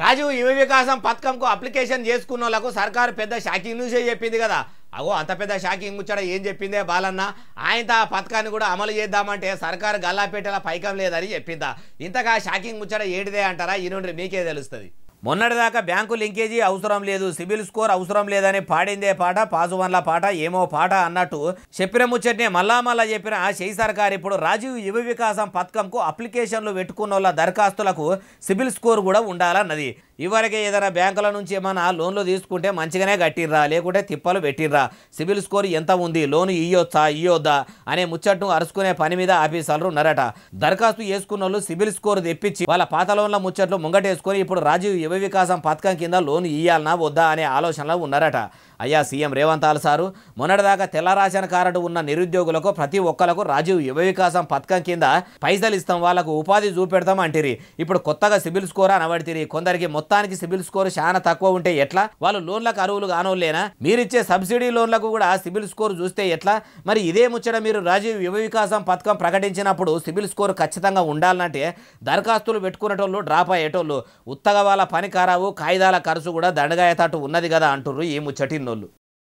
రాజీవ్ యువ వికాసం పథకంకు అప్లికేషన్ చేసుకున్న వాళ్ళకు సర్కారు పెద్ద షాకింగ్ న్యూసే చెప్పింది కదా. అగో అంత పెద్ద షాకింగ్ ముచ్చట ఏం చెప్పిందే బాలన్న. ఆయనతో ఆ పథకాన్ని కూడా అమలు చేద్దామంటే సర్కారు గల్లాపేటల పైకం లేదని చెప్పిందా. ఇంతగా షాకింగ్ ముచ్చట ఏడిదే అంటారా? ఈ నుండి మీకే తెలుస్తుంది. మొన్నటిదాకా బ్యాంకు లింకేజీ అవసరం లేదు, సిబిల్ స్కోర్ అవసరం లేదని పాడిందే పాట, పాజువన్ల పాట, ఏమో పాట అన్నట్టు చెప్పిన ముచ్చట్నే మళ్ళా చెప్పిన షెయి సర్కార్ ఇప్పుడు రాజీవ్ యువ వికాసం పథకంకు అప్లికేషన్లు పెట్టుకున్న వాళ్ళ దరఖాస్తులకు సిబిల్ స్కోర్ కూడా ఉండాలన్నది. ఇవరకే ఏదైనా బ్యాంకుల నుంచి ఏమైనా లోన్లు తీసుకుంటే మంచిగానే కట్టిర్రా, లేకుంటే తిప్పలు పెట్టిర్రా, సిబిల్ స్కోర్ ఎంత ఉంది, లోను ఇయ్యొద్దా అనే ముచ్చట్ను అరుచుకునే పని మీద ఆఫీసర్లు ఉన్నారట. దరఖాస్తు చేసుకున్న వాళ్ళు సిబిల్ స్కోర్ తెప్పించి వాళ్ళ పాత లోన్ల ముచ్చట్లు ముంగటేసుకొని ఇప్పుడు రాజీవ్ యువ వికాసం పథకం కింద లోను ఇయ్యాలనా వద్దా అనే ఆలోచనలో ఉన్నారట. అయ్యా సీఎం రేవంత్ సారు మొన్నటిదాకా తెల్ల రేషన్ కార్డు ఉన్న నిరుద్యోగులకు ప్రతి ఒక్కలకు రాజీవ్ యువ వికాసం పథకం కింద పైసలు ఇస్తాం, వాళ్ళకు ఉపాధి చూపెడతాం అంటిరి. ఇప్పుడు కొత్తగా సిబిల్ స్కోర్ అనబడితిరి. కొందరికి మొత్తానికి సిబిల్ స్కోర్ చాలా తక్కువ ఉంటే ఎట్లా? వాళ్ళు లోన్లకు అరువులు కానోళ్ళేనా? మీరిచ్చే సబ్సిడీ లోన్లకు కూడా సిబిల్ స్కోర్ చూస్తే ఎట్లా? మరి ఇదే ముచ్చట మీరు రాజీవ్ యువ వికాసం పథకం ప్రకటించినప్పుడు సిబిల్ స్కోర్ ఖచ్చితంగా ఉండాలంటే దరఖాస్తులు పెట్టుకునేటోళ్ళు డ్రాప్ అయ్యేటోళ్ళు ఉత్తగా వాళ్ళ పని ఖరాబు, కాయిదాల ఖర్చు కూడా దండగాయేటట్టు ఉన్నది కదా అంటుర్రు ఈ ముచ్చటిన్నోళ్ళు.